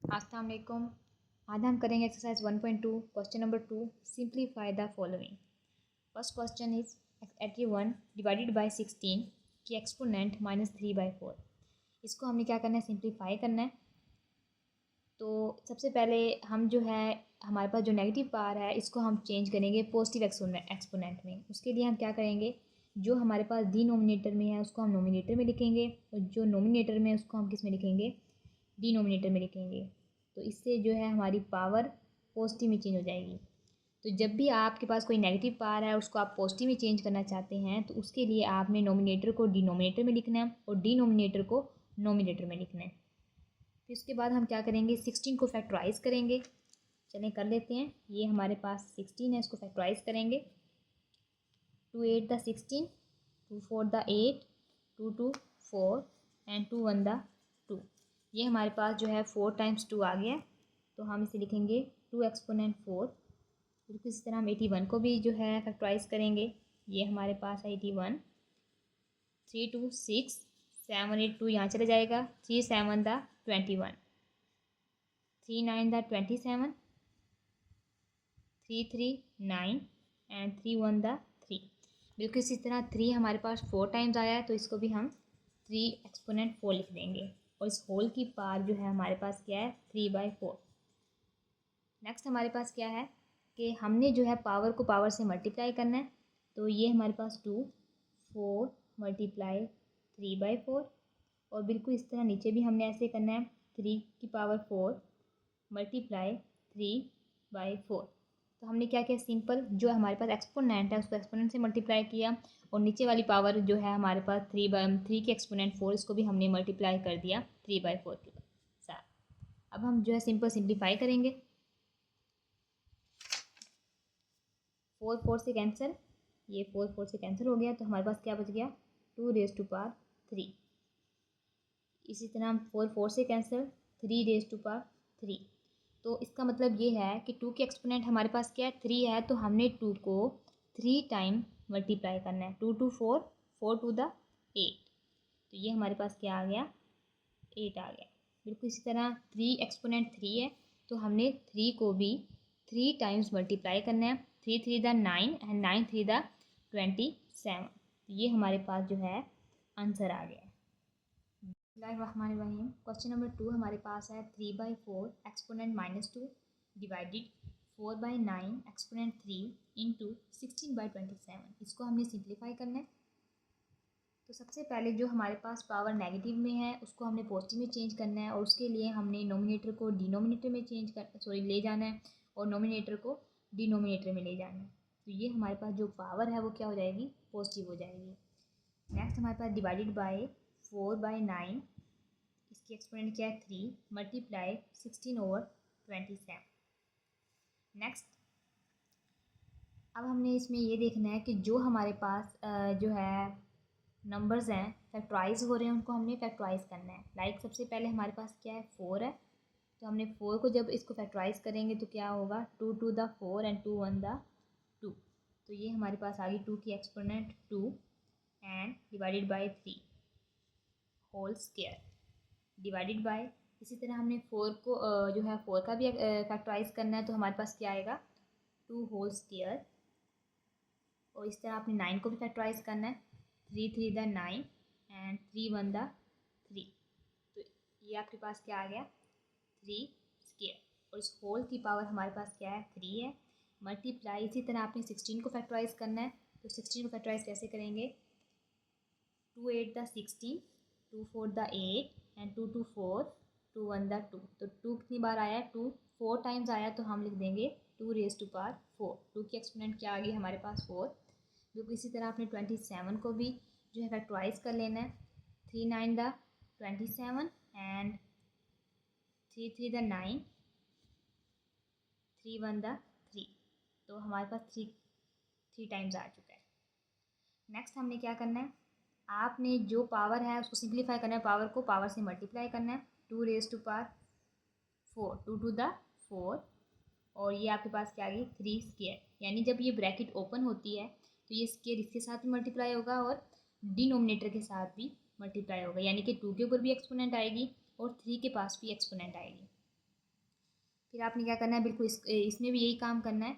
अस्सलाम वालेकुम। आज हम करेंगे exercise 1.2 question number 2। Simplify the following. First question is 81 divided by 16 की एक्सपोनेंट -3/4। इसको हमने क्या करना है, सिंप्लीफाई करना है। तो सबसे पहले हम जो है हमारे पास जो नेगेटिव पावर है इसको हम चेंज करेंगे पॉजिटिव एक्सपोनेंट में। उसके लिए हम क्या करेंगे, जो हमारे पास डिनोमिनेटर में है उसको हम नोमिनेटर में लिखेंगे और जो नोमिनेटर में है उसको हम किस में लिखेंगे, डिनोमिनेटर में लिखेंगे। तो इससे जो है हमारी पावर पॉजिटिव में चेंज हो जाएगी। तो जब भी आपके पास कोई नेगेटिव पावर है उसको आप पॉजिटिव में चेंज करना चाहते हैं तो उसके लिए आपने नोमिनेटर को डिनोमिनेटर में लिखना है और डिनोमिनेटर को नोमिनेटर में लिखना है। फिर उसके बाद हम क्या करेंगे, 16 को फैक्टराइज करेंगे। चलें कर लेते हैं। ये हमारे पास 16 है, इसको फैक्टराइज करेंगे। 2 8 द 16, 2 4 द 8, 2 2 4 एंड 2 1 द 2। ये हमारे पास जो है 4 टाइम्स 2 आ गया, तो हम इसे लिखेंगे 2 एक्सपोनेंट 4। बिल्कुल इसी तरह हम 81 को भी जो है फैक्टराइज करेंगे। ये हमारे पास है 81, 3 2 6 7 8 2 यहाँ चला जाएगा, 3 7 द 21, 3 9 द 27, 3 3 9 एंड 3 1 द 3। बिल्कुल इसी तरह 3 हमारे पास 4 टाइम्स आया है, तो इसको भी हम 3 एक्सपोनेंट 4 लिख देंगे। और इस होल की पावर जो है हमारे पास क्या है, 3/4। नेक्स्ट हमारे पास क्या है कि हमने जो है पावर को पावर से मल्टीप्लाई करना है। तो ये हमारे पास 2 4 मल्टीप्लाई 3/4। और बिल्कुल इस तरह नीचे भी हमने ऐसे करना है, 3 की पावर 4 मल्टीप्लाई 3/4। तो हमने क्या किया, सिंपल जो हमारे पास एक्सपोनेंट है उसको एक्सपोनेंट से मल्टीप्लाई किया और नीचे वाली पावर जो है हमारे पास 3 की एक्सपोनेंट 4, इसको भी हमने मल्टीप्लाई कर दिया 3/4 के साथ। अब हम जो है सिंपल सिंप्लीफाई करेंगे। 4 4 से कैंसिल, ये 4 4 से कैंसिल हो गया, तो हमारे पास क्या बच गया, 2 3। इसी तरह हम 4 4 से कैंसिल, 3 तो इसका मतलब ये है कि 2 की एक्सपोनेंट हमारे पास क्या है, 3 है, तो हमने 2 को 3 टाइम मल्टीप्लाई करना है। 2 2 4 4 2 द 8, तो ये हमारे पास क्या आ गया, 8 आ गया। बिल्कुल इसी तरह 3 एक्सपोनेंट 3 है, तो हमने 3 को भी 3 टाइम्स मल्टीप्लाई करना है। 3 3 द 9 एंड 9 3 द 27, तो ये हमारे पास जो है आंसर आ गया। बिस्मिल्लाहिर्रहमानिर्रहीम। क्वेश्चन नंबर 2 हमारे पास है 3/4 एक्सपोनेंट -2 डिवाइडेड 4/9 एक्सपोनेंट 3 इंटू 16/27। इसको हमने सिंप्लीफाई करना है। तो सबसे पहले जो हमारे पास पावर नेगेटिव में है उसको हमने पॉजिटिव में चेंज करना है और उसके लिए हमने नोमिनेटर को डिनोमिनेटर में ले जाना है और नोमिनेटर को डिनोमिनेटर में ले जाना है। तो ये हमारे पास जो पावर है वो क्या हो जाएगी, पॉजिटिव हो जाएगी। नेक्स्ट हमारे पास डिवाइडेड बाय 4/9, इसकी एक्सपोनेंट क्या है, 3 मल्टीप्लाई 16/27। नेक्स्ट अब हमने इसमें ये देखना है कि जो हमारे पास जो है नंबर्स हैं फैक्टराइज हो रहे हैं उनको हमने फैक्टराइज करना है। लाइक सबसे पहले हमारे पास क्या है, 4 है, तो हमने 4 को जब इसको फैक्टराइज करेंगे तो क्या होगा, 2 2 द 4 एंड 2 1 द 2। तो ये हमारे पास आ गई 2 की exponent 2 and divided by 3 whole square divided by. इसी तरह हमने 4 को जो है 4 का भी फैक्टराइज करना है, तो हमारे पास क्या आएगा, 2 होल स्क्वायर। और इस तरह आपने 9 को भी फैक्टराइज करना है, 3 3 द 9 एंड 3 1 द 3। तो ये आपके पास क्या आ गया, 3 स्क्वायर। और इस होल की पावर हमारे पास क्या है, 3 है, मल्टीप्लाई। इसी तरह आपने 16 को फैक्टराइज करना है, तो 16 को फैक्टराइज कैसे करेंगे, 2 8 द 16, 2 4 द 8 एंड 2 2 4, 2 1 द 2। तो 2 कितनी बार आया, 2 4 टाइम्स आया, तो हम लिख देंगे 2 रेज़ टू पावर 4। 2 की एक्सपोनेंट क्या आ गई हमारे पास, 4। बिल्कुल इसी तरह आपने 27 को भी जो है फैक्टराइज कर लेना है। 3 9 द 27 एंड 3 3 द 9, 3 1 द 3। तो हमारे पास 3 टाइम्स आ चुका है। नेक्स्ट हमने क्या करना है, आपने जो पावर है उसको सिंप्लीफाई करना है, पावर को पावर से मल्टीप्लाई करना है। 2 raise to power 4, 2 to the 4, और ये आपके पास क्या आ गई, 3 स्क्वायर। यानी जब ये ब्रैकेट ओपन होती है तो ये स्क्वायर इसके साथ भी मल्टीप्लाई होगा और डिनोमिनेटर के साथ भी मल्टीप्लाई होगा, यानी कि 2 के ऊपर भी एक्सपोनेंट आएगी और 3 के पास भी एक्सपोनेंट आएगी। फिर आपने क्या करना है, बिल्कुल इसमें भी यही काम करना है।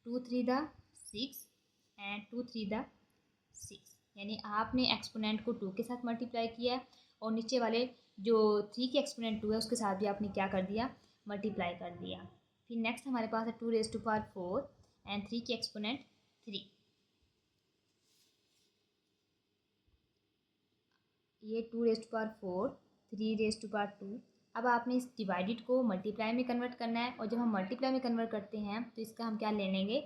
2 3 द 6 एंड 2 3 द 6, यानी आपने एक्सपोनेंट को 2 के साथ मल्टीप्लाई किया है और नीचे वाले जो 3 के एक्सपोनेंट 2 है उसके साथ भी आपने क्या कर दिया, मल्टीप्लाई कर दिया। फिर नेक्स्ट हमारे पास है 2 रेज़ टू पावर 4 एंड 3 के एक्सपोनेंट 3। ये 2 raise to power 4, 3 raise to power 2। अब आपने इस डिवाइडेड को मल्टीप्लाई में कन्वर्ट करना है, और जब हम मल्टीप्लाई में कन्वर्ट करते हैं तो इसका हम क्या ले लेंगे,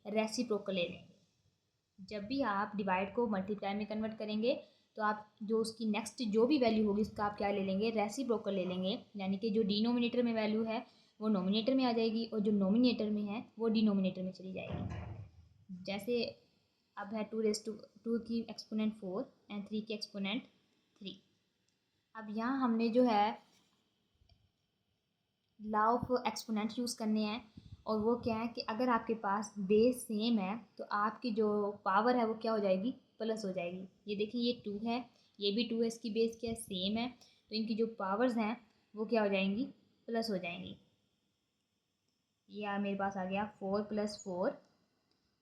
रेसिप्रोकल ले लेंगे। जब भी आप डिवाइड को मल्टीप्लाई में कन्वर्ट करेंगे तो आप जो उसकी नेक्स्ट जो भी वैल्यू होगी उसका आप क्या ले लेंगे, रेसिप्रोकल ले लेंगे। यानी कि जो डिनोमिनेटर में वैल्यू है वो नोमिनेटर में आ जाएगी और जो नोमिनेटर में है वो डिनोमिनेटर में चली जाएगी। जैसे अब है 2 रेज़ टू 2 की एक्सपोनेंट 4 एंड 3 की एक्सपोनेंट 3। अब यहाँ हमने जो है लॉ ऑफ एक्सपोनेंट यूज़ करने हैं, और वो क्या है कि अगर आपके पास बेस सेम है तो आपकी जो पावर है वो क्या हो जाएगी, प्लस हो जाएगी। ये देखिए ये 2 है, ये भी 2 है, इसकी बेस क्या है, सेम है, तो इनकी जो पावर्स हैं वो क्या हो जाएंगी, प्लस हो जाएंगी। ये मेरे पास आ गया 4 + 4,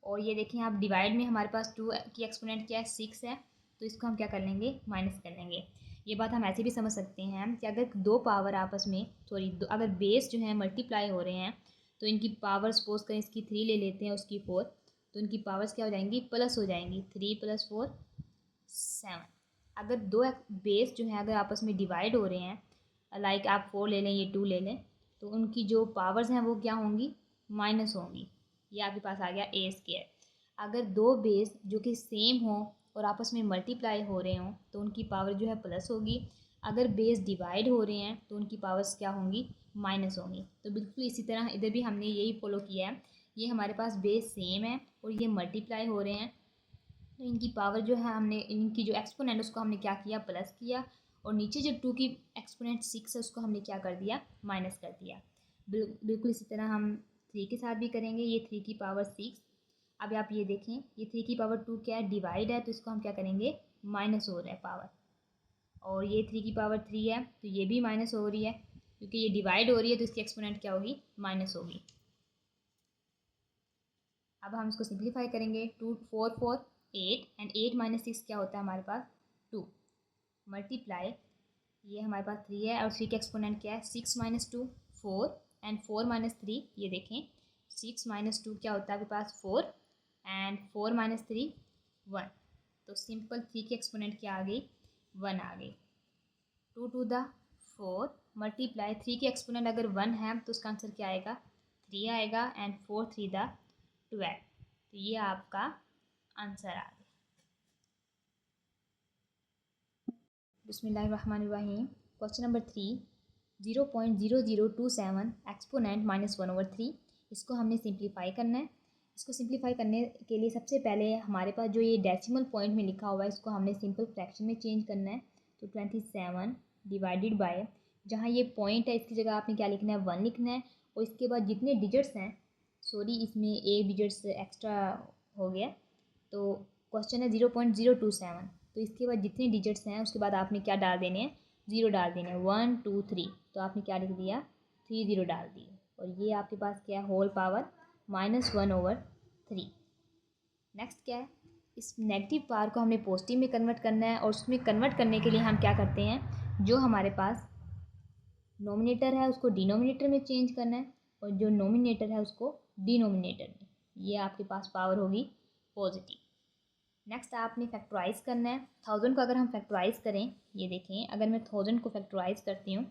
और ये देखें आप डिवाइड में हमारे पास 2 की एक्सपोनेंट क्या है, 6 है, तो इसको हम क्या कर लेंगे, माइनस कर लेंगे। ये बात हम ऐसे भी समझ सकते हैं कि अगर दो पावर आपस में अगर बेस जो है मल्टीप्लाई हो रहे हैं तो इनकी पावर सपोज करें इसकी 3 ले लेते हैं, उसकी 4, तो इनकी पावर्स क्या हो जाएंगी, प्लस हो जाएंगी। 3 + 4 7। अगर दो बेस जो है अगर आपस में डिवाइड हो रहे हैं, लाइक आप 4 ले लें, ये 2 ले लें, तो उनकी जो पावर्स हैं वो क्या होंगी, माइनस होंगी। ये आपके पास आ गया a²। अगर दो बेस जो कि सेम हो और आपस में मल्टीप्लाई हो रहे हों तो उनकी पावर जो है प्लस होगी। अगर बेस डिवाइड हो रहे हैं तो उनकी पावर्स क्या होंगी, माइनस होंगी। तो बिल्कुल इसी तरह इधर भी हमने यही फॉलो किया है। ये हमारे पास बेस सेम है और ये मल्टीप्लाई हो रहे हैं, तो इनकी पावर जो है हमने इनकी जो एक्सपोनेंट उसको हमने क्या किया, प्लस किया, और नीचे जो 2 की एक्सपोनेंट 6 है उसको हमने क्या कर दिया, माइनस कर दिया। बिल्कुल इसी तरह हम 3 के साथ भी करेंगे। ये 3 की पावर 6। अब आप ये देखें, ये 3 की पावर 2 क्या है, डिवाइड है, तो इसको हम क्या करेंगे, माइनस हो रहा है पावर। और ये 3 की पावर 3 है तो ये भी माइनस हो रही है, क्योंकि ये डिवाइड हो रही है तो इसकी एक्सपोनेंट क्या होगी, माइनस होगी। अब हम इसको सिंप्लीफाई करेंगे। 2 4 4 8 एंड 8 - 6 क्या होता है हमारे पास, 2। मल्टीप्लाई, ये हमारे पास 3 है और 3 का एक्सपोनेंट क्या है, 6 - 2 4 एंड 4 - 3। ये देखें 6 - 2 क्या होता है आपके पास, 4 एंड 4 - 3 1। तो सिंपल 3 की एक्सपोनेंट क्या आ गई, 1 आ गई। 2 टू द 4 मल्टीप्लाई 3 की एक्सपोनेंट अगर 1 है तो उसका आंसर क्या आएगा, 3 आएगा, एंड 4 3 द 12। तो ये आपका आंसर आ गया। बिस्मिल्लाहिर्रहमानिर्रहीम। Question number 3, 0.0027 exponent -1/3। इसको हमने सिंप्लीफाई करना है। इसको सिंप्लीफाई करने के लिए सबसे पहले हमारे पास जो ये डेसिमल पॉइंट में लिखा हुआ है इसको हमने सिंपल फ्रैक्शन में चेंज करना है। तो 27 डिवाइडेड बाय, जहाँ ये पॉइंट है इसकी जगह आपने क्या लिखना है, 1 लिखना है, और इसके बाद जितने डिजिट्स हैं, सॉरी इसमें एक डिजिट्स एक्स्ट्रा हो गया, तो क्वेश्चन है 0.027, तो इसके बाद जितने डिजिट्स हैं उसके बाद आपने क्या डाल देने हैं, 0 डाल देने हैं। 1 2 3, तो आपने क्या लिख दिया, 3 0 डाल दिए, और ये आपके पास क्या है, होल पावर -1/3। नेक्स्ट क्या है, इस नेगेटिव पावर को हमने पॉजिटिव में कन्वर्ट करना है, और उसमें कन्वर्ट करने के लिए हम क्या करते हैं, जो हमारे पास नोमिनेटर है उसको डिनोमिनेटर में चेंज करना है, और जो नोमिनेटर है उसको डिनोमिनेटर में। ये आपके पास पावर होगी पॉजिटिव। नेक्स्ट आपने फैक्टराइज करना है। 1000 को अगर हम फैक्टराइज करें, ये देखें अगर मैं 1000 को फैक्टराइज करती हूँ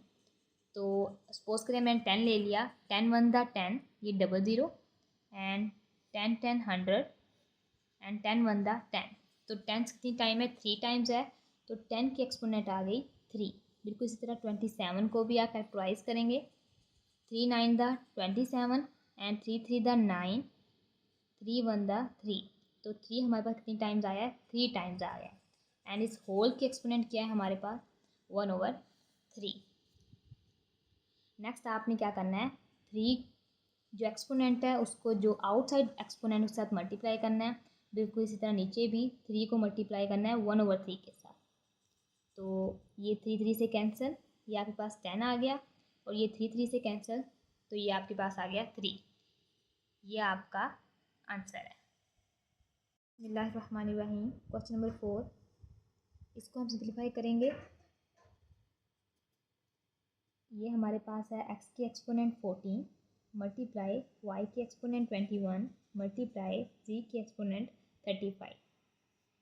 तो सपोज करें मैंने 10 ले लिया, 10 1 द 10, ये 00, एंड 10 10 100, एंड 10 1 द 10। तो 10 कितनी टाइम है, 3 टाइम्स है, तो 10 की एक्सपोनेंट आ गई 3। बिल्कुल इसी तरह 27 को भी आप फैक्टराइज करेंगे। 3 9 द 27 एंड 3 3 द 9, 3 1 द 3। तो 3 हमारे पास कितनी टाइम्स आया है, 3 टाइम्स आ गया, एंड इस होल की एक्सपोनेंट क्या है हमारे पास, 1/3। नेक्स्ट आपने क्या करना है, 3 जो एक्सपोनेंट है उसको जो आउटसाइड एक्सपोनेंट उसके साथ मल्टीप्लाई करना है। बिल्कुल इसी तरह नीचे भी 3 को मल्टीप्लाई करना है 1/3 के साथ। तो ये 3 3 से कैंसिल, ये आपके पास 10 आ गया, और ये 3 3 से कैंसिल तो ये आपके पास आ गया 3। ये आपका आंसर है। बिस्मिल्लाहिर्रहमानिर्रहीम। क्वेश्चन नंबर 4, इसको हम सिंप्लीफाई करेंगे। ये हमारे पास है x की एक्सपोनेंट 14 मल्टीप्लाई y की एक्सपोनेंट 21 मल्टीप्लाई z की एक्सपोनेंट 35।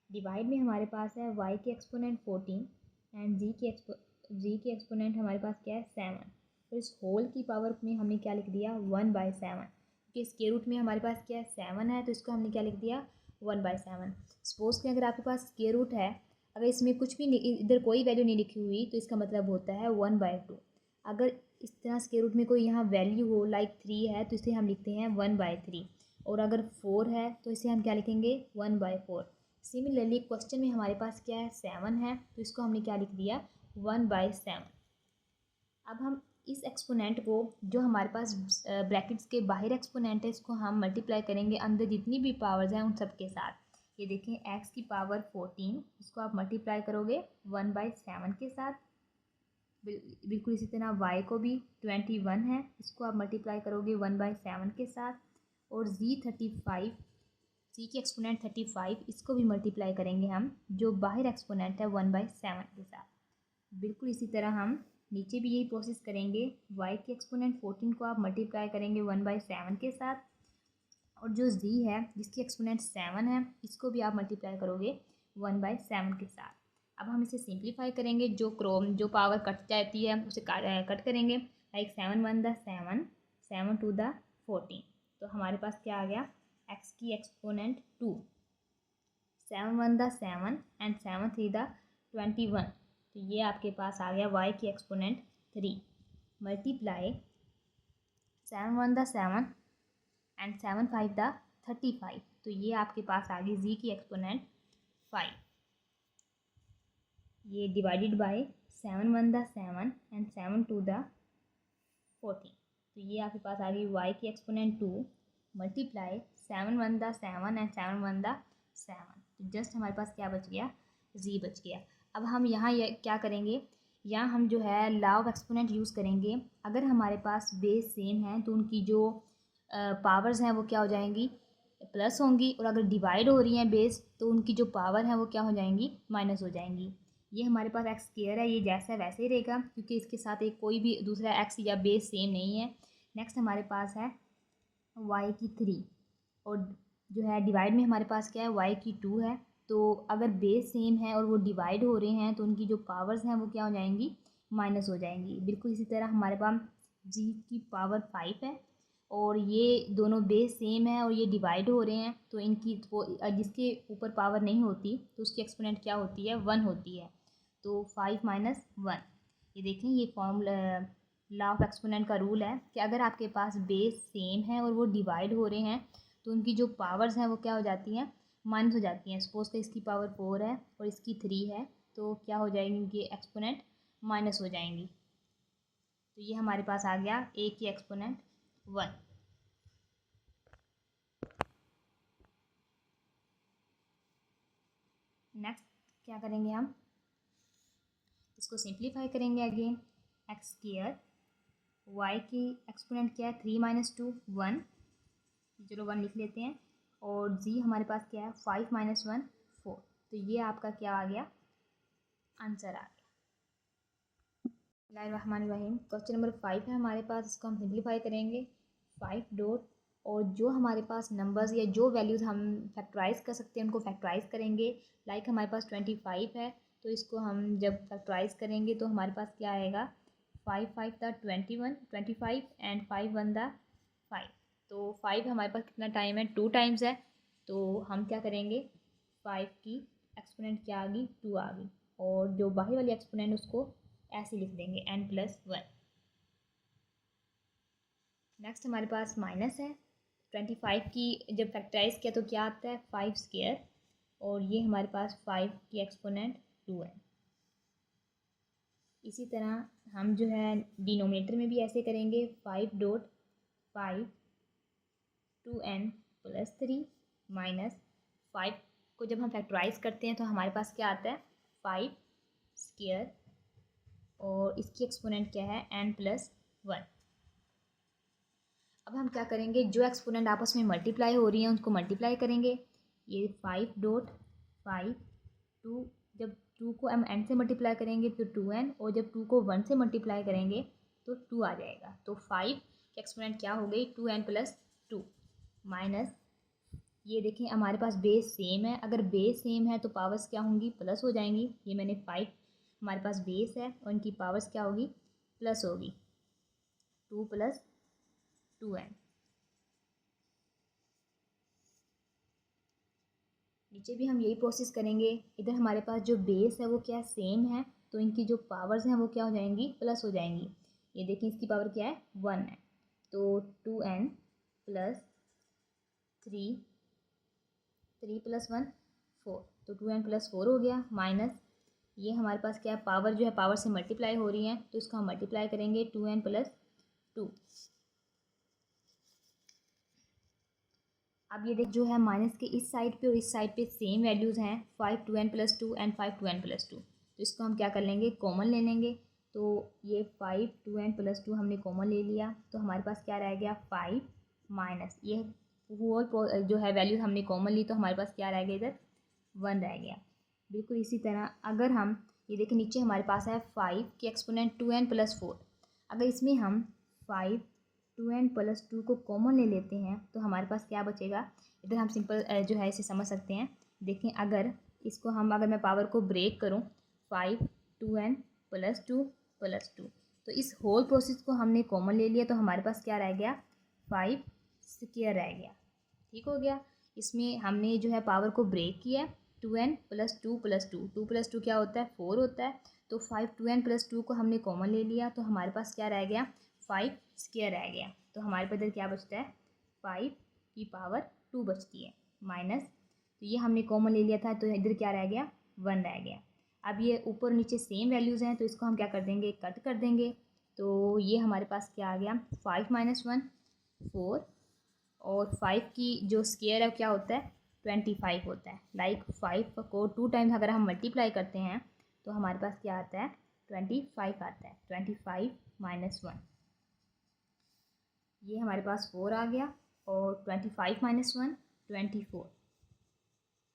डिवाइड में हमारे पास है y की एक्सपोनेंट 14 एंड z की एक्सपोनेंट हमारे पास क्या है 7। तो इस होल की पावर में हमने क्या लिख दिया 1/7, क्योंकि स्क्वायर रूट में हमारे पास क्या है 7 है, तो इसको हमने क्या लिख दिया 1/7। सपोज कि अगर आपके पास स्क्वायर रूट है, अगर इसमें कुछ भी इधर कोई वैल्यू नहीं लिखी हुई तो इसका मतलब होता है 1/2। अगर इस तरह स्क्वायर रूट में कोई यहाँ वैल्यू हो लाइक 3 है तो इसे हम लिखते हैं 1/3, और अगर 4 है तो इसे हम क्या लिखेंगे 1/4। सिमिलरली क्वेश्चन में हमारे पास क्या है 7 है, तो इसको हमने क्या लिख दिया 1/7। अब हम इस एक्सपोनेंट को जो हमारे पास ब्रैकेट्स के बाहर एक्सपोनेंट है इसको हम मल्टीप्लाई करेंगे अंदर जितनी भी पावर्स हैं उन सब के साथ। ये देखें x की पावर 14, इसको आप मल्टीप्लाई करोगे 1/7 के साथ। बिल्कुल इसी तरह y को भी 21 है, इसको आप मल्टीप्लाई करोगे 1/7 के साथ। और z की एक्सपोनेंट 35, इसको भी मल्टीप्लाई करेंगे हम जो बाहर एक्सपोनेंट है 1/7 के साथ। बिल्कुल इसी तरह हम नीचे भी यही प्रोसेस करेंगे। y की एक्सपोनेंट 14 को आप मल्टीप्लाई करेंगे 1/7 के साथ, और जो z है जिसकी एक्सपोनेंट 7 है इसको भी आप मल्टीप्लाई करोगे 1/7 के साथ। अब हम इसे सिंप्लीफाई करेंगे, जो पावर कट जाती है उसे कट करेंगे। Like 7 1 the 7, 7 2 the 14। तो हमारे पास क्या आ गया x की एक्सपोनेंट 2, 7 1 द 7 एंड 7 3 द 21। तो ये आपके पास आ गया y की exponent 3 multiply 7 1 the 7 and 7 5 the 35। तो ये आपके पास आ गई z की एक्सपोनेंट 5। ये divided by 7 1 the 7 and 7 2 the 14। तो ये आपके पास आ गई y की exponent 2 multiply 7 1 the 7 and 7 1 the 7। तो जस्ट हमारे पास क्या बच गया z बच गया। अब हम यहाँ क्या करेंगे, यहाँ हम जो है लॉ ऑफ एक्सपोनेंट यूज़ करेंगे। अगर हमारे पास बेस सेम है तो उनकी जो पावर्स हैं वो क्या हो जाएंगी प्लस होंगी, और अगर डिवाइड हो रही हैं बेस तो उनकी जो पावर है वो क्या हो जाएंगी माइनस हो जाएंगी। ये हमारे पास एक्स स्क्वायर है, ये जैसा है वैसे ही रहेगा क्योंकि इसके साथ एक कोई भी दूसरा एक्स या बेस सेम नहीं है। नेक्स्ट हमारे पास है y की 3, और जो है डिवाइड में हमारे पास क्या है y की 2 है। तो अगर बेस सेम है और वो डिवाइड हो रहे हैं तो उनकी जो पावर्स हैं वो क्या हो जाएंगी माइनस हो जाएंगी। बिल्कुल इसी तरह हमारे पास g की पावर 5 है, और ये दोनों बेस सेम है और ये डिवाइड हो रहे हैं, तो इनकी जिसके ऊपर पावर नहीं होती तो उसकी एक्सपोनेंट क्या होती है 1 होती है। तो 5 - 1। ये देखें ये फॉर्मूला लॉ ऑफ एक्सपोनेंट का रूल है कि अगर आपके पास बेस सेम है और वो डिवाइड हो रहे हैं तो उनकी जो पावर्स हैं वो क्या हो जाती हैं माइनस हो जाती हैं। सपोज कि इसकी पावर 4 है और इसकी 3 है, तो क्या हो जाएंगी इनकी एक्सपोनेंट माइनस हो जाएंगी। तो ये हमारे पास आ गया a की एक्सपोनेंट 1। नेक्स्ट क्या करेंगे, हम इसको सिंप्लीफाई करेंगे अगेन। एक्स स्क्वायर y की एक्सपोनेंट क्या है 3 - 2 1, चलो 1 लिख लेते हैं, और z हमारे पास क्या है 5 - 1 4। तो ये आपका क्या आ गया आंसर आ गया। बिस्मिल्लाहिर्रहमानिर्रहीम। क्वेश्चन नंबर 5 है हमारे पास, इसको हम सिंप्लीफाई करेंगे। 5 डॉट और जो हमारे पास नंबर्स या जो वैल्यूज़ हम फैक्टराइज कर सकते हैं उनको फैक्टराइज करेंगे। लाइक हमारे पास 25 है, तो इसको हम जब फैक्टराइज करेंगे तो हमारे पास क्या आएगा 5 5 द 21 25 एंड 5 1 द 5। तो 5 हमारे पास कितना टाइम है 2 टाइम्स है, तो हम क्या करेंगे 5 की एक्सपोनेंट क्या आ गई 2 आ गई, और जो बाहर वाली एक्सपोनेंट उसको ऐसे लिख देंगे n+1। नेक्स्ट हमारे पास माइनस है 25 की जब फैक्टराइज किया तो क्या आता है 5 स्क्वायर, और ये हमारे पास 5 की एक्सपोनेंट 2 है। इसी तरह हम जो है डिनोमिनेटर में भी ऐसे करेंगे 5 डॉट 5 2n+3 माइनस 5 को जब हम फैक्टराइज करते हैं तो हमारे पास क्या आता है 5 स्क्वायर, और इसकी एक्सपोनेंट क्या है n+1। अब हम क्या करेंगे, जो एक्सपोनेंट आपस में मल्टीप्लाई हो रही हैं उनको मल्टीप्लाई करेंगे। ये 5.5 2, जब 2 को हम n से मल्टीप्लाई करेंगे तो 2n, और जब 2 को 1 से मल्टीप्लाई करेंगे तो 2 आ जाएगा। तो 5 की एक्सपोनेंट क्या हो गई, 2n प्लस 2 माइनस, ये देखें हमारे पास बेस सेम है, अगर बेस सेम है तो पावर्स क्या होंगी, प्लस हो जाएंगी। ये मैंने 5 हमारे पास बेस है और इनकी पावर्स क्या होगी, प्लस होगी, 2 प्लस 2n। नीचे भी हम यही प्रोसेस करेंगे। इधर हमारे पास जो बेस है वो क्या सेम है, तो इनकी जो पावर्स हैं वो क्या हो जाएंगी, प्लस हो जाएंगी। ये देखिए इसकी पावर क्या है, 1 है, तो 2n प्लस 3 प्लस 1 4, तो 2n प्लस 4 हो गया, माइनस ये हमारे पास क्या है, पावर जो है पावर से मल्टीप्लाई हो रही है तो इसको हम मल्टीप्लाई करेंगे, 2n प्लस 2। अब ये देख जो है माइनस के इस साइड पे और इस साइड पे सेम वैल्यूज़ हैं, 5 2n plus 2 and 5 2n plus 2, तो इसको हम क्या कर लेंगे, कॉमन ले लेंगे। तो ये 5 2n प्लस 2 हमने कॉमन ले लिया, तो हमारे पास क्या रह गया, 5 माइनस ये होल जो है वैल्यूज़ हमने कॉमन ली, तो हमारे पास क्या रह गया, इधर 1 रह गया। बिल्कुल इसी तरह अगर हम ये देखें नीचे हमारे पास है 5 की एक्सपोनेंट 2n प्लस 4, अगर इसमें हम 5 2n प्लस 2 को कॉमन ले लेते हैं तो हमारे पास क्या बचेगा। इधर हम सिंपल जो है इसे समझ सकते हैं। देखें अगर इसको हम, अगर मैं पावर को ब्रेक करूं, 5 2n प्लस 2 प्लस 2, तो इस होल प्रोसेस को हमने कॉमन ले लिया, तो हमारे पास क्या रह गया, 5 स्क्वायर रह गया। ठीक हो गया। इसमें हमने जो है पावर को ब्रेक किया, 2n प्लस 2 प्लस 2, 2 प्लस 2 क्या होता है, 4 होता है, तो 5 2n प्लस 2 को हमने कॉमन ले लिया, तो हमारे पास क्या रह गया, 5 स्क्वायर रह गया। तो हमारे पास इधर क्या बचता है, 5 की पावर 2 बचती है, माइनस, तो ये हमने कॉमन ले लिया था तो इधर क्या रह गया, 1 रह गया। अब ये ऊपर नीचे सेम वैल्यूज़ हैं तो इसको हम क्या कर देंगे, कट कर देंगे। तो ये हमारे पास क्या आ गया, 5 माइनस 1 4, और 5 की जो स्क्वायर है क्या होता है, 25 होता है। लाइक 5 को 2 टाइम्स अगर हम मल्टीप्लाई करते हैं तो हमारे पास क्या आता है, 25 आता है। 25 माइनस 1, ये हमारे पास 4 आ गया, और 25 माइनस 1 24।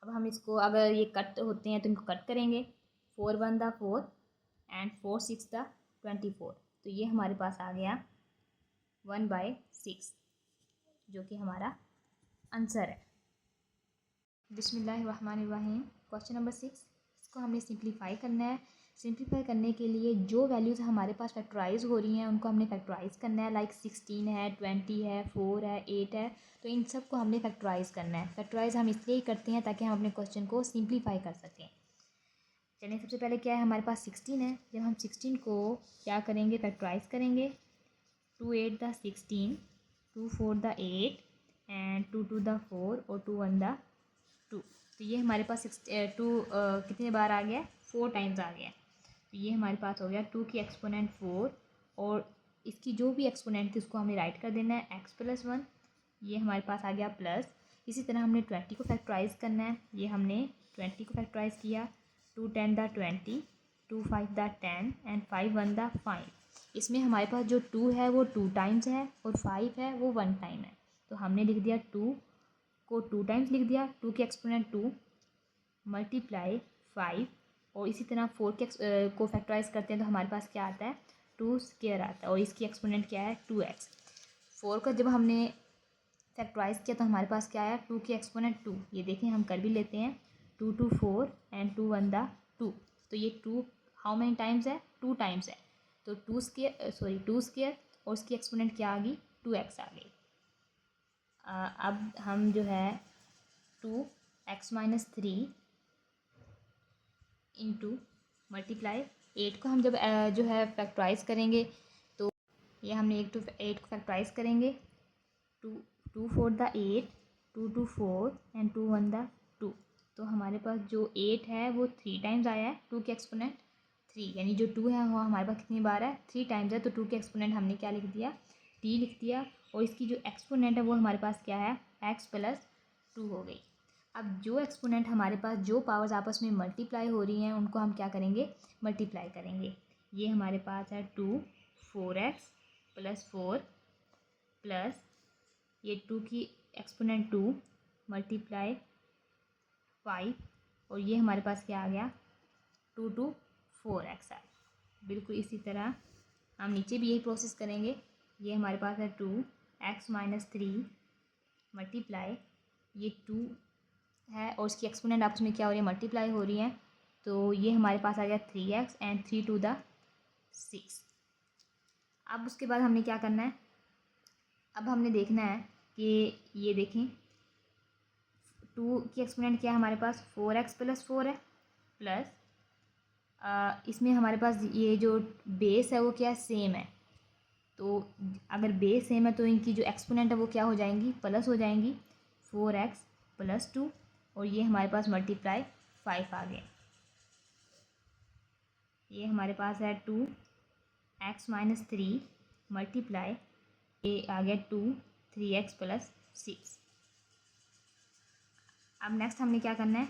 अब हम इसको अगर ये कट होते हैं तो इनको कट करेंगे, 4 1 द 4 एंड 4 6 द 24, तो ये हमारे पास आ गया 1/6, जो कि हमारा आंसर है। बिस्मिल्लाहिर्रहमानिर्रहीम। क्वेश्चन नंबर 6, इसको हमने सिंप्लीफाई करना है। सिंप्लीफाई करने के लिए जो वैल्यूज़ हमारे पास फैक्टराइज हो रही हैं उनको हमने फैक्टराइज करना है। लाइक 16 है, 20 है, 4 है, 8 है, तो इन सब को हमने फैक्टराइज करना है। फैक्टराइज हम इसलिए ही करते हैं ताकि हम अपने क्वेश्चन को सिंप्लीफाई कर सकें। चलिए सबसे पहले क्या है, हमारे पास 16 है, जब हम 16 को क्या करेंगे, फैक्टराइज करेंगे, 2 8 द 16, 2 4 द 8 एंड 2 2 द 4 और 2 1 द 2, तो ये हमारे पास 2 कितने बार आ गया, 4 टाइम्स आ गया। तो ये हमारे पास हो गया 2 की एक्सपोनेंट 4, और इसकी जो भी एक्सपोनेंट थी उसको हमें राइट कर देना है x प्लस 1, ये हमारे पास आ गया प्लस। इसी तरह हमने 20 को फैक्टराइज करना है, ये हमने 20 को फैक्टराइज किया, 2 10 द 20, 2 5 द 10 एंड 5 1 द 5। इसमें हमारे पास जो 2 है वो 2 टाइम्स है और 5 है वो 1 टाइम है, तो हमने लिख दिया 2 को 2 टाइम्स लिख दिया, 2 की एक्सपोनेंट 2 मल्टीप्लाई 5, और इसी तरह 4 के को फैक्टराइज करते हैं तो हमारे पास क्या आता है, 2 स्क्वायर आता है, और इसकी एक्सपोनेंट क्या है, 2x। 4 का जब हमने फैक्टराइज किया तो हमारे पास क्या आया, 2 की एक्सपोनेंट 2, ये देखें हम कर भी लेते हैं, 2 2 4 एंड 2 1 द 2, तो ये 2 हाउ मैनी टाइम्स है, 2 टाइम्स है, तो 2 स्क्वायर और उसकी एक्सपोनेंट क्या आ गई, 2x आ गई। अब हम जो है 2x माइनस 3 इंटू मल्टीप्लाई 8 को हम जब जो है फैक्टराइज करेंगे तो ये हमने 8 को फैक्टराइज करेंगे, 2 2 4 द 8, 2 2 4 एंड 2 1 द 2, तो हमारे पास जो 8 है वो 3 टाइम्स आया है, 2 के एक्सपोनेंट 3, यानी जो 2 है वो हमारे पास कितनी बार है, 3 टाइम्स है, तो 2 के एक्सपोनेंट हमने क्या लिख दिया, t लिख दिया, और इसकी जो एक्सपोनेंट है वो हमारे पास क्या है, x प्लस 2 हो गई। अब जो एक्सपोनेंट हमारे पास जो पावर्स आपस में मल्टीप्लाई हो रही हैं उनको हम क्या करेंगे, मल्टीप्लाई करेंगे। ये हमारे पास है 2 4x प्लस 4 प्लस ये 2 की एक्सपोनेंट 2 मल्टीप्लाई 5 और ये हमारे पास क्या आ गया 2 to 4x है। बिल्कुल इसी तरह हम नीचे भी यही प्रोसेस करेंगे। ये हमारे पास है 2x-3 मल्टीप्लाई ये 2 है और इसकी एक्सपोनेंट आपस में क्या हो रही है मल्टीप्लाई हो रही है, तो ये हमारे पास आ गया 3x एंड 3 to the 6। अब उसके बाद हमने क्या करना है, अब हमने देखना है कि ये देखें 2 की एक्सपोनेंट क्या है हमारे पास 4x + 4 है, प्लस इसमें हमारे पास ये जो बेस है वो क्या है सेम है, तो अगर बेस सेम है तो इनकी जो एक्सपोनेंट है वो क्या हो जाएंगी प्लस हो जाएंगी 4x + 2 और ये हमारे पास मल्टीप्लाई 5 आ गया। ये हमारे पास है 2x-3 मल्टीप्लाई ये आ गया 3x + 6। अब नेक्स्ट हमने क्या करना है,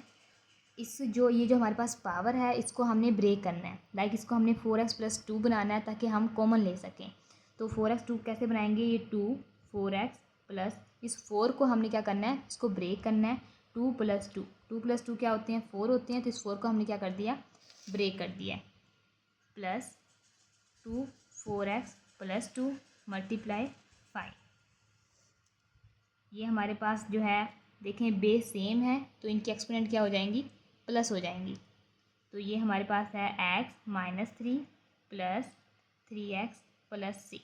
इस ये जो हमारे पास पावर है इसको हमने ब्रेक करना है, लाइक इसको हमने 4x + 2 बनाना है ताकि हम कॉमन ले सकें। तो 4x 2 कैसे बनाएंगे, ये 2 4x प्लस इस 4 को हमने क्या करना है इसको ब्रेक करना है 2 + 2 2 + 2 क्या होते हैं 4 होते हैं, तो इस 4 को हमने क्या कर दिया ब्रेक कर दिया प्लस 2 4x + 2 मल्टीप्लाई 5। ये हमारे पास जो है देखें बेस सेम है तो इनकी एक्सपोनेंट क्या हो जाएंगी प्लस हो जाएंगी, तो ये हमारे पास है x-3 + 3x + 6।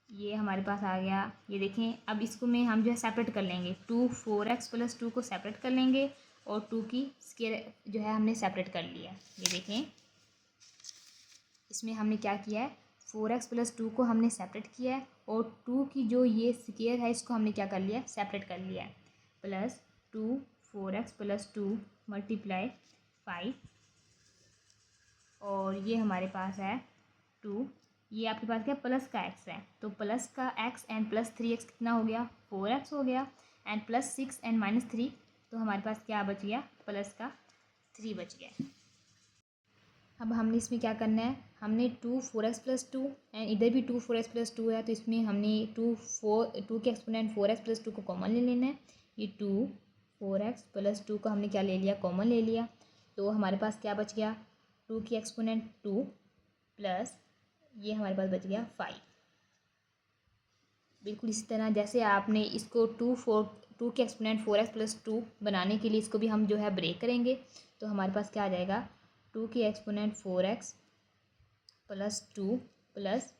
ये हमारे पास आ गया। ये देखें अब इसको में हम जो है सेपरेट कर लेंगे 2 4x + 2 को सेपरेट कर लेंगे और 2 की स्क्वायर जो है हमने सेपरेट कर लिया। ये देखें इसमें हमने क्या किया है 4x + 2 को हमने सेपरेट किया है और 2 की जो ये स्क्वायर है इसको हमने क्या कर लिया सेपरेट कर लिया है प्लस 2 4x + 2 मल्टीप्लाई 5 और ये हमारे पास है 2, ये आपके पास क्या प्लस का x है तो प्लस का x एंड प्लस 3x कितना हो गया 4x हो गया एंड प्लस 6 एंड -3 तो हमारे पास क्या बच गया प्लस का 3 बच गया। अब हमने इसमें क्या करना है, हमने 2 4x + 2 एंड इधर भी 2 4x + 2 है तो इसमें हमने 2 के एक्सपोनेंट 4x + 2 को कॉमन ले लेना है। ये 2 4x + 2 को हमने क्या ले लिया कॉमन ले लिया, तो हमारे पास क्या बच गया 2 की एक्सपोनेंट 2 प्लस ये हमारे पास बच गया 5। बिल्कुल इसी तरह जैसे आपने इसको 2 के एक्सपोनेंट 4x + 2 बनाने के लिए इसको भी हम जो है ब्रेक करेंगे, तो हमारे पास क्या आ जाएगा 2 की एक्सपोनेंट 4x + 2 +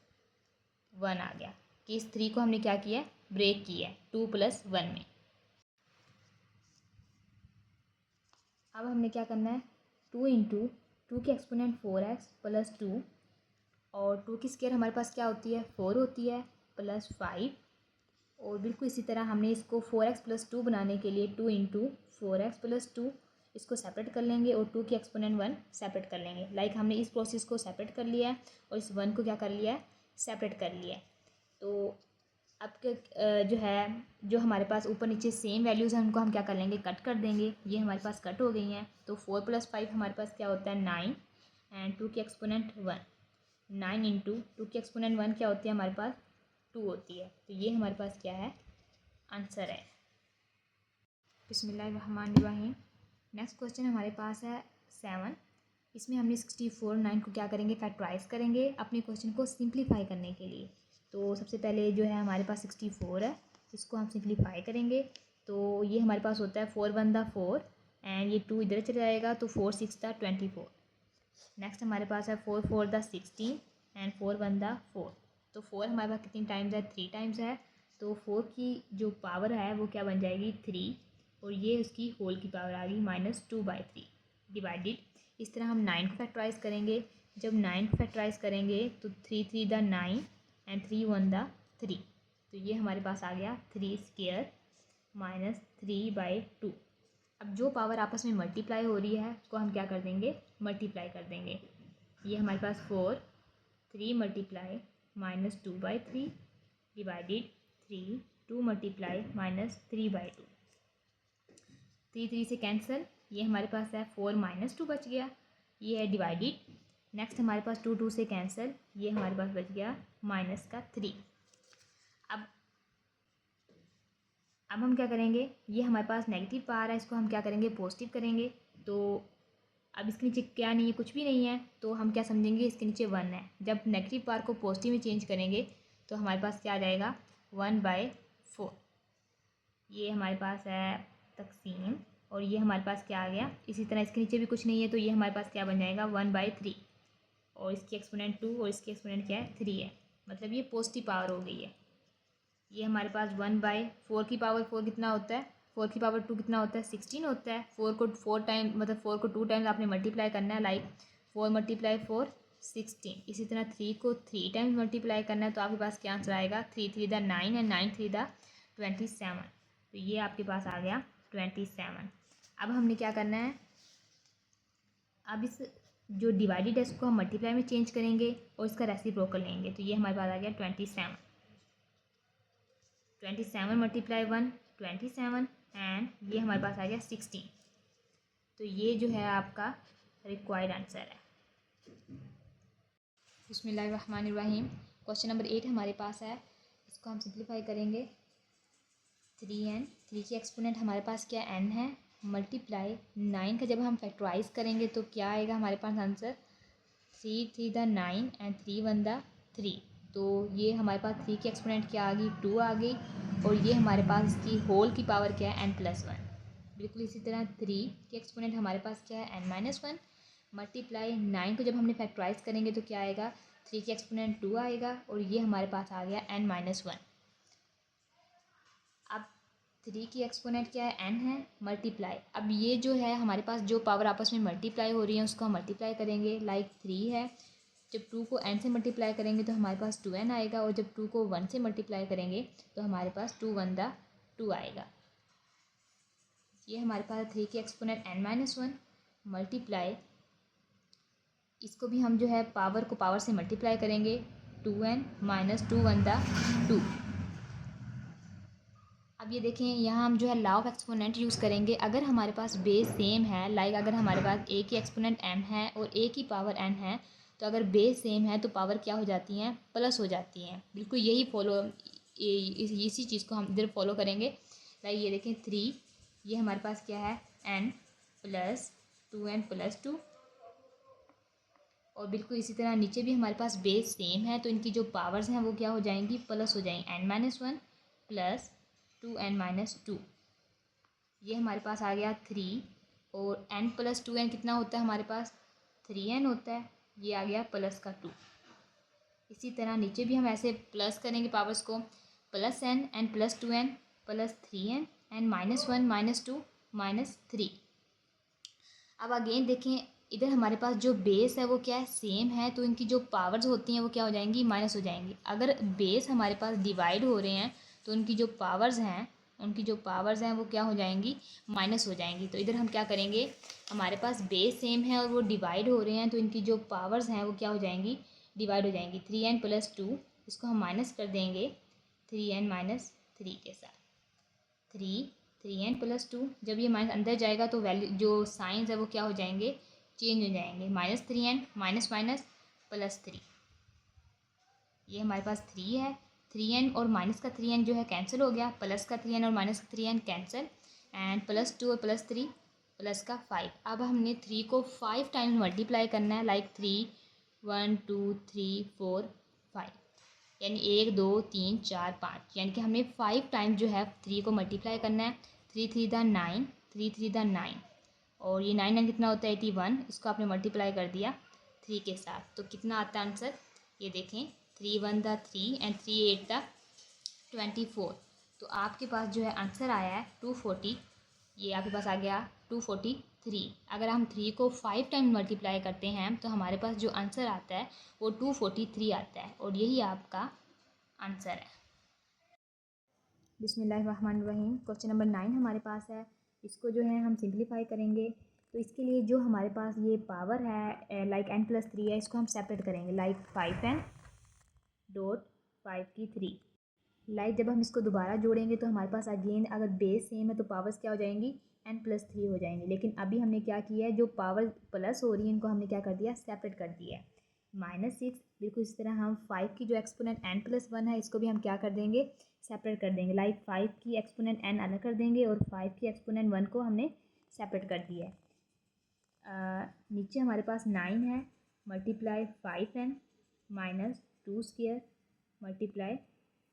1 आ गया कि इस 3 को हमने क्या किया ब्रेक किया 2 + 1 में। अब हमने क्या करना है 2 × 2 की एक्सपोनेंट 4x + 2 और 2 की स्क्वायर हमारे पास क्या होती है 4 होती है प्लस 5 और बिल्कुल इसी तरह हमने इसको 4x + 2 बनाने के लिए 2 × 4x + 2 इसको सेपरेट कर लेंगे और 2 की एक्सपोनेंट 1 सेपरेट कर लेंगे। लाइक हमने इस प्रोसेस को सेपरेट कर लिया है और इस 1 को क्या कर लिया है सेपरेट कर लिया है। तो अब जो है जो हमारे पास ऊपर नीचे सेम वैल्यूज़ हैं उनको हम क्या कर लेंगे कट कर देंगे, ये हमारे पास कट हो गई हैं। तो 4 + 5 हमारे पास क्या होता है 9 एंड 2 की एक्सपोनेंट 1 9 × 2 की एक्सपोनेंट 1 क्या होती है हमारे पास 2 होती है, तो ये हमारे पास क्या है आंसर है। बिस्मिल्लाहिर्रहमानिर्रहीम। नेक्स्ट क्वेश्चन हमारे पास है 7। इसमें हमने 64 9 को क्या करेंगे फैक्टराइज करेंगे अपने क्वेश्चन को सिंप्लीफाई करने के लिए। तो सबसे पहले जो है हमारे पास 64 है इसको हम सिंप्लीफाई करेंगे, तो ये हमारे पास होता है 4 1 = 4 एंड ये 2 इधर चला जाएगा तो 4 6 = 24। नेक्स्ट हमारे पास है 4 4 = 16 एंड 4 1 = 4, तो 4 हमारे पास कितनी टाइम्स है 3 टाइम्स है, तो 4 की जो पावर है वो क्या बन जाएगी 3 और ये उसकी होल की पावर आ गई -2/3 डिवाइडेड। इस तरह हम 9 को फैक्टराइज करेंगे, जब 9 को फैक्टराइज करेंगे तो 3 3 = 9 एंड 3 1 = 3, तो ये हमारे पास आ गया 3² -3/2। अब जो पावर आपस में मल्टीप्लाई हो रही है उसको हम क्या कर देंगे मल्टीप्लाई कर देंगे। ये हमारे पास 4 3 × -2/3 डिवाइडेड 3 2 × -3/2 3 3 से कैंसिल, ये हमारे पास है 4 -2 बच गया, ये है डिवाइडेड। नेक्स्ट हमारे पास 2 2 से कैंसिल, ये हमारे पास बच गया -3। अब अब हम क्या करेंगे, ये हमारे पास नेगेटिव पावर है, इसको हम क्या करेंगे, पॉजिटिव करेंगे। तो अब इसके नीचे क्या नहीं है, कुछ भी नहीं है, तो हम क्या समझेंगे, इसके नीचे 1 है। जब नेगेटिव पावर को पॉजिटिव में चेंज करेंगे तो हमारे पास क्या आ जाएगा, 1/4। ये हमारे पास है तकसीम, और ये हमारे पास क्या आ गया, इसी तरह इसके नीचे भी कुछ नहीं है, तो ये हमारे पास क्या बन जाएगा, 1/3। और इसकी एक्सपोनेंट 2 और इसकी एक्सपोनेंट क्या है, 3 है, मतलब ये पॉजिटिव पावर हो गई है। ये हमारे पास 1/4 की पावर 4 कितना होता है, 4 की पावर 2 कितना होता है, 16 होता है। 4 को 4 टाइम, मतलब 4 को 2 टाइम्स आपने मल्टीप्लाई करना है, लाइक 4 × 4 16। इसी तरह 3 को 3 टाइम्स मल्टीप्लाई करना है, तो आपके पास क्या आंसर आएगा, 3 3 द 9 एंड 9 3 द 27। तो ये आपके पास आ गया 27। अब हमने क्या करना है, अब इस जो डिवाइडेड है इसको हम मल्टीप्लाई में चेंज करेंगे और इसका रेसिप्रोकल लेंगे। तो ये हमारे पास आ गया 27। 27 × 1 27, एंड ये हमारे पास आ गया 16। तो ये जो है आपका रिक्वायर्ड आंसर है। बिस्मिल्लाहिर्रहमानिर्रहीम। क्वेश्चन नंबर 8 हमारे पास है, इसको हम सिंप्लीफाई करेंगे। 3n, 3 की एक्सपोनेंट हमारे पास क्या n है, मल्टीप्लाई 9 का जब हम फैक्टराइज करेंगे तो क्या आएगा हमारे पास आंसर, 3 3 द 9 एंड 3 1 द 3। तो ये हमारे पास 3 की एक्सपोनेंट क्या आ गई, 2 आ गई, और ये हमारे पास इसकी होल की पावर क्या है, n+1। बिल्कुल इसी तरह 3 की एक्सपोनेंट हमारे पास क्या है, n-1, मल्टीप्लाई 9 को जब हमने फैक्टराइज करेंगे तो क्या आएगा, 3 की एक्सपोनेंट 2 आएगा, और ये हमारे पास आ गया n-1। अब 3 की एक्सपोनेंट क्या है, n है, मल्टीप्लाई, अब ये जो है हमारे पास जो पावर आपस में मल्टीप्लाई हो रही है उसको हम मल्टीप्लाई करेंगे, लाइक 3 है, जब 2 को n से मल्टीप्लाई करेंगे तो हमारे पास 2n आएगा, और जब 2 को 1 से मल्टीप्लाई करेंगे तो हमारे पास 2 1 द 2 आएगा। ये हमारे पास 3 की एक्सपोनेंट n-1 मल्टीप्लाई, इसको भी हम जो है पावर को पावर से मल्टीप्लाई करेंगे, 2n - 2 1 द 2। अब ये देखें, यहाँ हम जो है लॉ ऑफ एक्सपोनेंट यूज़ करेंगे। अगर हमारे पास बेस सेम है, लाइक अगर हमारे पास a की एक्सपोनेंट m है और a की पावर n है, तो अगर बेस सेम है तो पावर क्या हो जाती हैं, प्लस हो जाती हैं। बिल्कुल यही फॉलो, इसी चीज़ को हम इधर फॉलो करेंगे। लाइक ये देखें 3, ये हमारे पास क्या है, n + 2n + 2, और बिल्कुल इसी तरह नीचे भी हमारे पास बेस सेम है, तो इनकी जो पावर्स हैं वो क्या हो जाएंगी, प्लस हो जाएंगी, n-1 + 2n - 2। ये हमारे पास आ गया 3, और n + 2n कितना होता है हमारे पास, 3n होता है, ये आ गया प्लस का 2। इसी तरह नीचे भी हम ऐसे प्लस करेंगे पावर्स को, +n n + 2n + 3n n -1 - 2 -3। अब अगेन देखें, इधर हमारे पास जो बेस है वो क्या है, सेम है, तो इनकी जो पावर्स होती हैं वो क्या हो जाएंगी, माइनस हो जाएंगी। अगर बेस हमारे पास डिवाइड हो रहे हैं तो उनकी जो पावर्स हैं वो क्या हो जाएंगी, माइनस हो जाएंगी। तो इधर हम क्या करेंगे, हमारे पास बेस सेम है और वो डिवाइड हो रहे हैं, तो इनकी जो पावर्स हैं वो क्या हो जाएंगी, डिवाइड हो जाएंगी। 3n + 2, इसको हम माइनस कर देंगे 3n - 3 के साथ। 3n + 2, जब ये माइनस अंदर जाएगा तो वैल्यू जो साइंस है वो क्या हो जाएंगे, चेंज हो जाएंगे, -3n माइनस +3। ये हमारे पास 3 है, 3n और माइनस का 3n जो है कैंसिल हो गया, प्लस का 3n और माइनस का 3n कैंसिल, एंड +2 और +3 प्लस का 5। अब हमने 3 को 5 टाइम्स मल्टीप्लाई करना है, लाइक 3 1 2 3 4 5, यानी 1 2 3 4 5, यानी कि हमें 5 टाइम जो है 3 को मल्टीप्लाई करना है। 3 3 द 9, 3 3 द 9, और ये 9 9 कितना होता है, 81। इसको आपने मल्टीप्लाई कर दिया 3 के साथ, तो कितना आता है आंसर, ये देखें, 3 1 द 3 एंड 3 8 द 24। तो आपके पास जो है आंसर आया है 240। ये आपके पास आ गया 243। अगर हम 3 को 5 टाइम मल्टीप्लाई करते हैं तो हमारे पास जो आंसर आता है वो 243 आता है, और यही आपका आंसर है। बिस्मिल्लाहिर्रहमानिर्रहीम। क्वेश्चन नंबर 9 हमारे पास है, इसको जो है हम सिंप्लीफाई करेंगे। तो इसके लिए जो हमारे पास ये पावर है, लाइक n+3 है, इसको हम सेपरेट करेंगे, लाइक 5n डॉट 5 की 3। लाइक जब हम इसको दोबारा जोड़ेंगे तो हमारे पास अगेन अगर बेस सेम है तो पावर्स क्या हो जाएंगी, n+3 हो जाएंगी। लेकिन अभी हमने क्या किया है, जो पावर प्लस हो रही है इनको हमने क्या कर दिया, सेपरेट कर दिया है। -6। बिल्कुल इस तरह हम 5 की जो एक्सपोनेंट n+1 है इसको भी हम क्या कर देंगे, सेपरेट कर देंगे। लाइक 5 की एक्सपोनेंट n अलग कर देंगे और 5 की एक्सपोनेंट 1 को हमने सेपरेट कर दिया है। नीचे हमारे पास 9 है, multiply 5n -2 square multiply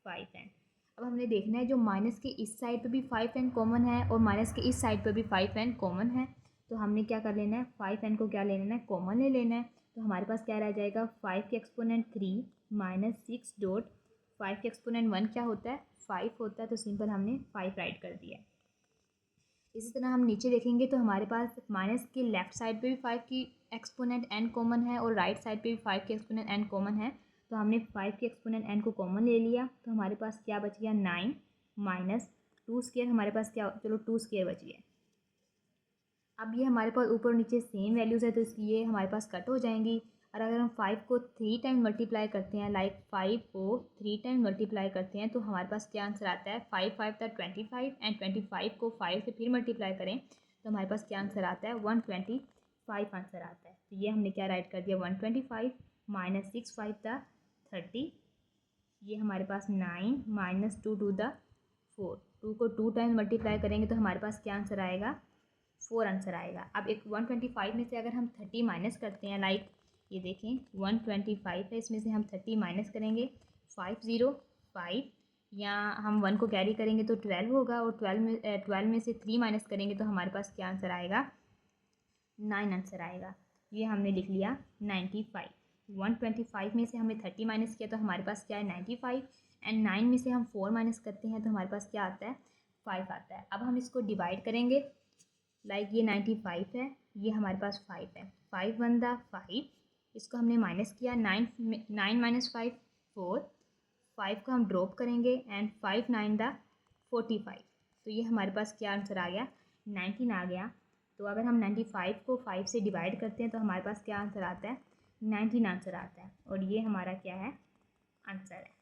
5n। अब हमने देखना है जो माइनस के इस साइड पे भी 5n कॉमन है और माइनस के इस साइड पे भी 5n कॉमन है, तो हमने क्या कर लेना है, 5n को क्या ले लेना है, कॉमन ले लेना है। तो हमारे पास क्या रह जाएगा, 5 की एक्सपोनेंट 3 -6 डॉट 5 की एक्सपोनेंट 1 क्या होता है, 5 होता है, तो सिंपल हमने 5 राइट कर दिया। इसी तरह हम नीचे देखेंगे तो हमारे पास माइनस के लेफ्ट साइड पे भी 5 की एक्सपोनेंट n कॉमन है और राइट साइड पे भी 5 की एक्सपोनेंट n कॉमन है, तो हमने 5 की एक्सपोनेंट n को कॉमन ले लिया, तो हमारे पास क्या बच गया, 9 -2 स्क्वायर, हमारे पास क्या, चलो 2 स्क्वायर बच गया। अब ये हमारे पास ऊपर नीचे सेम वैल्यूज़ है तो इसलिए हमारे पास कट हो जाएंगी। और अगर हम 5 को 3 टाइम मल्टीप्लाई करते हैं, लाइक 5 को 3 टाइम मल्टीप्लाई करते हैं, तो हमारे पास क्या आंसर आता है, 5 5 था 25 एंड 25 को 5 से फिर मल्टीप्लाई करें तो हमारे पास क्या आंसर आता है, 125 आंसर आता है। तो ये हमने क्या राइट कर दिया, 125 -6 5 था 30, ये हमारे पास 9 -2 टू द 4, 2 को 2 टाइम मल्टीप्लाई करेंगे तो हमारे पास क्या आंसर आएगा, 4 आंसर आएगा। अब एक 125 में से अगर हम 30 माइनस करते हैं, लाइक ये देखें 125 है, इसमें से हम 30 माइनस करेंगे 505, या हम 1 को कैरी करेंगे तो 12 होगा, और 12 में से 3 माइनस करेंगे तो हमारे पास क्या आंसर आएगा, 9 आंसर आएगा। ये हमने लिख लिया 95। 125 में से हमने 30 माइनस किया तो हमारे पास क्या है, 95, एंड 9 में से हम 4 माइनस करते हैं तो हमारे पास क्या आता है, 5 आता है। अब हम इसको डिवाइड करेंगे, लाइक ये 95 है, ये हमारे पास 5 है, 5 1 दा 5, इसको हमने माइनस किया, 9 -5 4, 5 को हम ड्रॉप करेंगे एंड 5 9 दा 45, तो ये हमारे पास क्या आंसर आ गया, 19 आ गया। तो अगर हम 95 को 5 से डिवाइड करते हैं तो हमारे पास क्या आंसर आता है, 19 आंसर आता है, और ये हमारा क्या है, आंसर है।